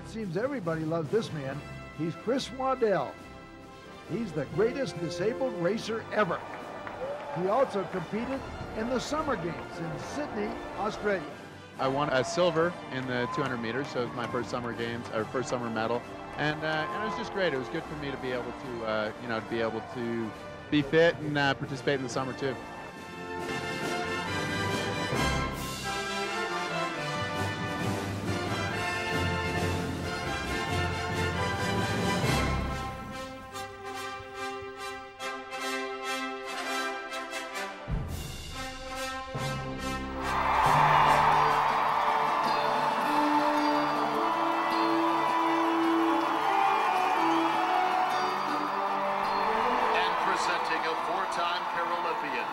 Seems everybody loves this man. He's Chris Waddell. He's the greatest disabled racer ever. He also competed in the Summer Games in Sydney, Australia. I won a silver in the 200 meters, so it was my first Summer Games, or first summer medal, and it was just great. It was good for me to be able to, be fit and participate in the summer too. Presenting a four-time Paralympian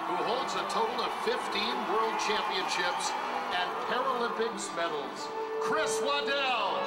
who holds a total of 15 World Championships and Paralympics medals, Chris Waddell.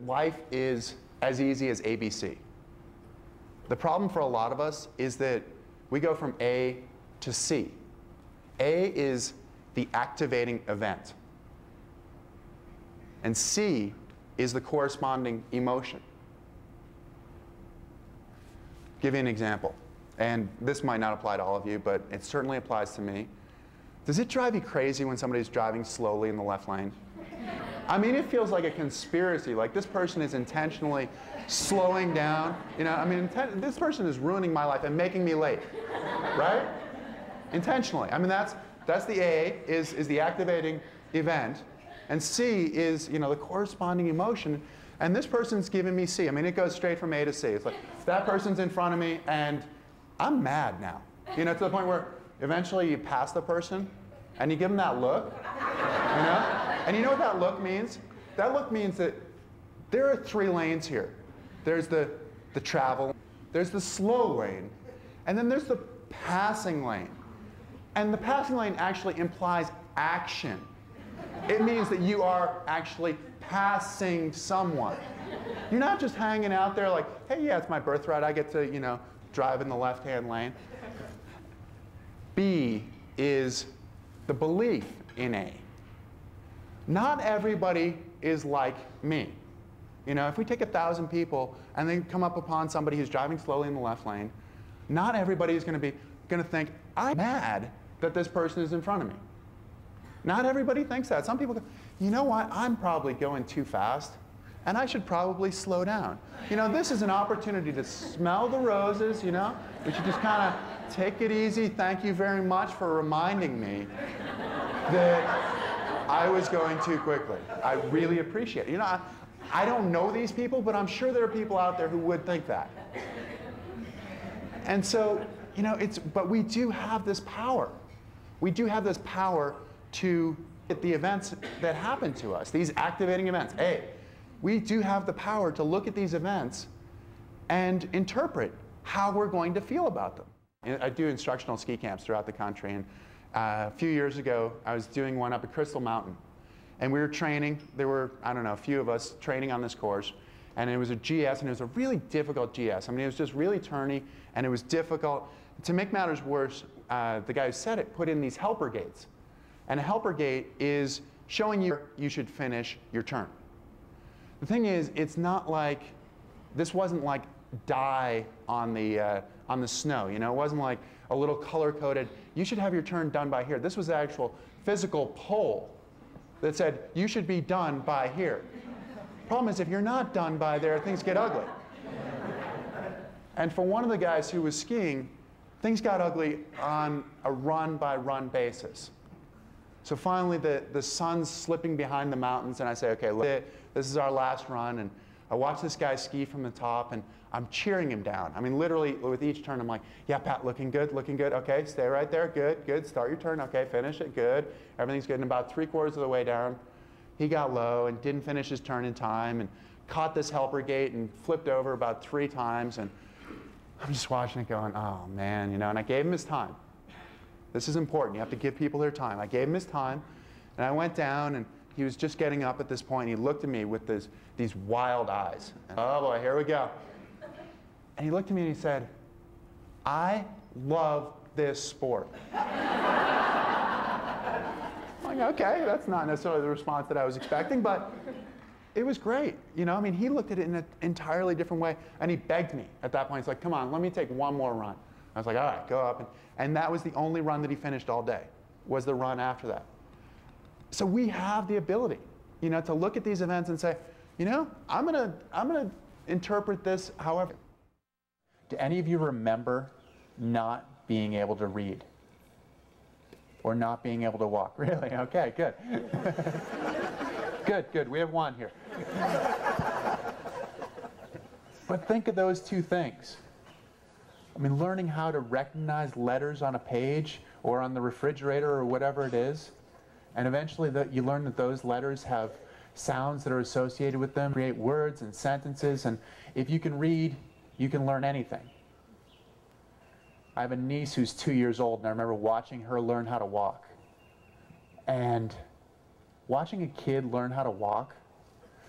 Life is as easy as ABC. The problem for a lot of us is that we go from A to C. A is the activating event, and C is the corresponding emotion. Give you an example, and this might not apply to all of you, but it certainly applies to me. Does it drive you crazy when somebody's driving slowly in the left lane? I mean, it feels like a conspiracy, like this person is intentionally slowing down. You know, I mean, this person is ruining my life and making me late, right? Intentionally. I mean, that's the A, is the activating event, and C is, you know, the corresponding emotion, and this person's giving me C. I mean, it goes straight from A to C. It's like, that person's in front of me, and I'm mad now. You know, to the point where eventually you pass the person, and you give them that look, you know? And you know what that look means? That look means that there are 3 lanes here. There's the travel, there's the slow lane, and then there's the passing lane. And the passing lane actually implies action. It means that you are actually passing someone. You're not just hanging out there like, hey, yeah, it's my birthright. I get to, you know, drive in the left-hand lane. B is the belief in A. Not everybody is like me. You know, if we take 1,000 people and they come up upon somebody who's driving slowly in the left lane, not everybody is going to think, I'm mad that this person is in front of me. Not everybody thinks that. Some people go, you know what, I'm probably going too fast, and I should probably slow down. You know, this is an opportunity to smell the roses, you know? We should just kind of take it easy. Thank you very much for reminding me that I was going too quickly. I really appreciate it. You know, I don't know these people, but I'm sure there are people out there who would think that. And so, you know, but we do have this power. We do have this power to get the events that happen to us, these activating events. A, we do have the power to look at these events and interpret how we're going to feel about them. I do instructional ski camps throughout the country, and a few years ago, I was doing one up at Crystal Mountain, and we were training. There were, I don't know, a few of us training on this course, and it was a GS, and it was a really difficult GS. I mean, it was just really turny, and it was difficult. To make matters worse, the guy who said it put in these helper gates, and a helper gate is showing you should finish your turn. The thing is, it's not like, this wasn't like dye on the snow, you know? It wasn't like a little color-coded, you should have your turn done by here. This was the actual physical pole that said, you should be done by here. Problem is, if you're not done by there, things get ugly. And for one of the guys who was skiing, things got ugly on a run-by-run basis. So finally, the sun's slipping behind the mountains, and I say, okay, look, this is our last run, and I watch this guy ski from the top, and I'm cheering him down. I mean, literally, with each turn, I'm like, yeah, Pat, looking good, okay, stay right there, good, good, start your turn, okay, finish it, good, everything's good. And about 3/4 of the way down, he got low and didn't finish his turn in time, and caught this helper gate and flipped over about 3 times, and I'm just watching it going, oh man, you know, and I gave him his time. This is important, you have to give people their time. I gave him his time, and I went down, and he was just getting up at this point, and he looked at me with these wild eyes. And, oh boy, here we go. And he looked at me and he said, I love this sport. I'm like, okay, that's not necessarily the response that I was expecting, but it was great. You know, I mean, he looked at it in an entirely different way, and he begged me at that point. He's like, come on, let me take one more run. I was like, all right, go up. And that was the only run that he finished all day, was the run after that. So we have the ability, you know, to look at these events and say, you know, I'm gonna interpret this however. Do any of you remember not being able to read? Or not being able to walk? Really? Okay, good. Good, we have one here. But think of those two things. I mean, learning how to recognize letters on a page or on the refrigerator or whatever it is, and eventually you learn that those letters have sounds that are associated with them, create words and sentences, and if you can read, you can learn anything. I have a niece who's 2 years old, and I remember watching her learn how to walk. And watching a kid learn how to walk,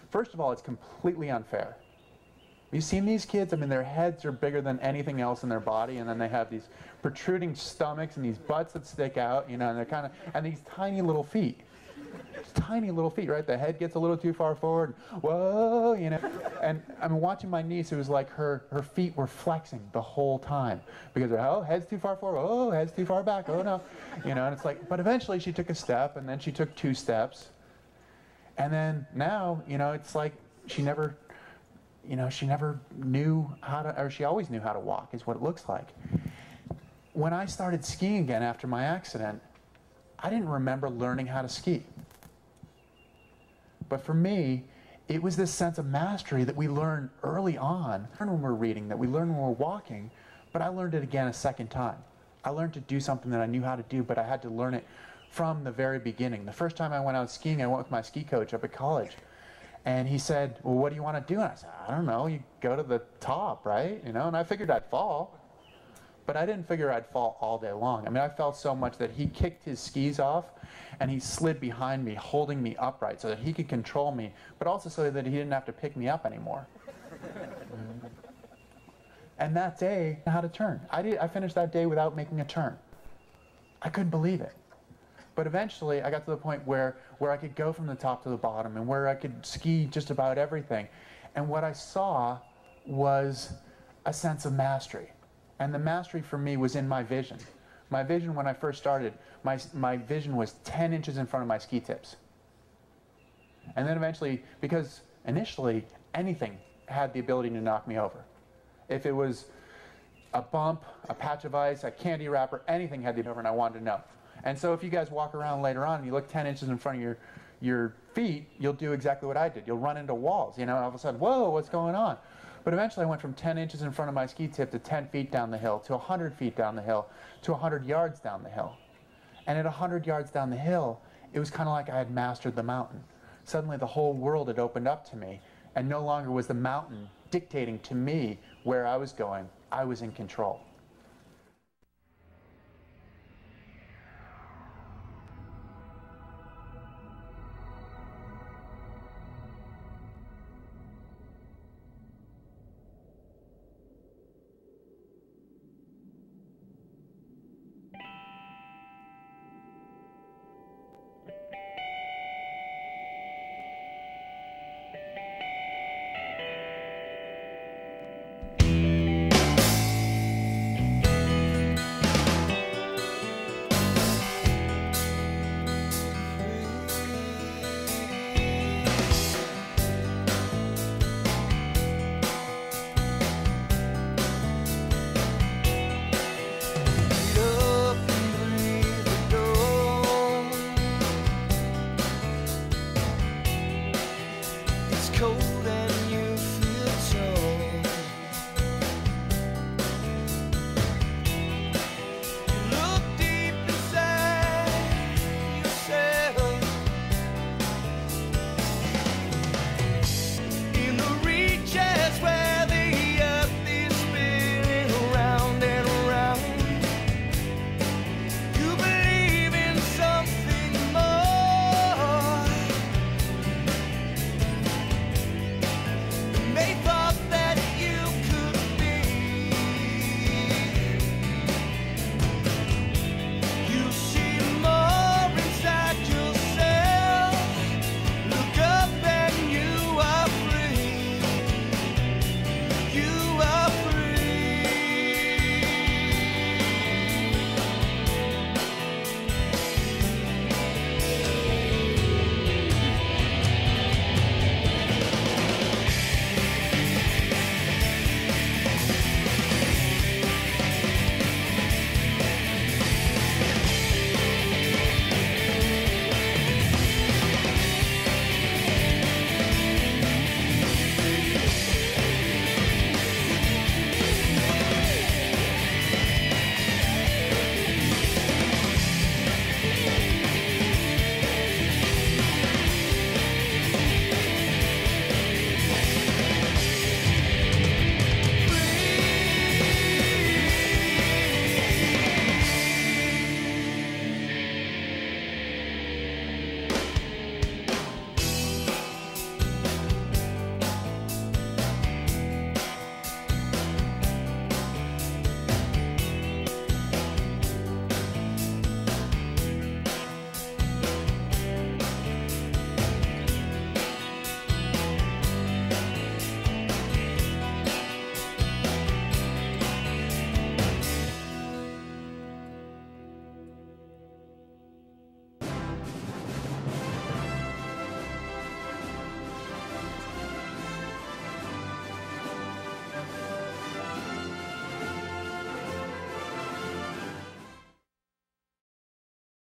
first of all, it's completely unfair. Have you seen these kids? I mean, their heads are bigger than anything else in their body, and then they have these protruding stomachs and these butts that stick out, you know, and they're kind of, and these tiny little feet. Tiny little feet, right? The head gets a little too far forward. Whoa, you know. And I'm watching my niece, it was like her feet were flexing the whole time. Because, oh, head's too far forward. Oh, head's too far back. Oh, no. You know, and it's like, but eventually she took a step, and then she took 2 steps. And then now, you know, it's like she never, you know, she never knew how to, or she always knew how to walk, is what it looks like. When I started skiing again after my accident, I didn't remember learning how to ski. But for me, it was this sense of mastery that we learn early on, when we're reading, that we learn when we're walking, but I learned it again a second time. I learned to do something that I knew how to do, but I had to learn it from the very beginning. The first time I went out skiing, I went with my ski coach up at college. And he said, well, what do you want to do? And I said, I don't know, you go to the top, right? You know, and I figured I'd fall. But I didn't figure I'd fall all day long. I mean, I fell so much that he kicked his skis off and he slid behind me, holding me upright so that he could control me, but also so that he didn't have to pick me up anymore. And that day, how to turn. I finished that day without making a turn. I couldn't believe it. But eventually, I got to the point where I could go from the top to the bottom and where I could ski just about everything. And what I saw was a sense of mastery. And the mastery for me was in my vision. My vision when I first started, my vision was 10 inches in front of my ski tips. And then eventually, because initially anything had the ability to knock me over. If it was a bump, a patch of ice, a candy wrapper, anything had the over, and I wanted to know. And so if you guys walk around later on and you look 10 inches in front of your feet, you'll do exactly what I did. You'll run into walls, you know, and all of a sudden, whoa, what's going on? But eventually I went from 10 inches in front of my ski tip to 10 feet down the hill, to 100 feet down the hill, to 100 yards down the hill. And at 100 yards down the hill, it was kind of like I had mastered the mountain. Suddenly the whole world had opened up to me, and no longer was the mountain dictating to me where I was going. I was in control.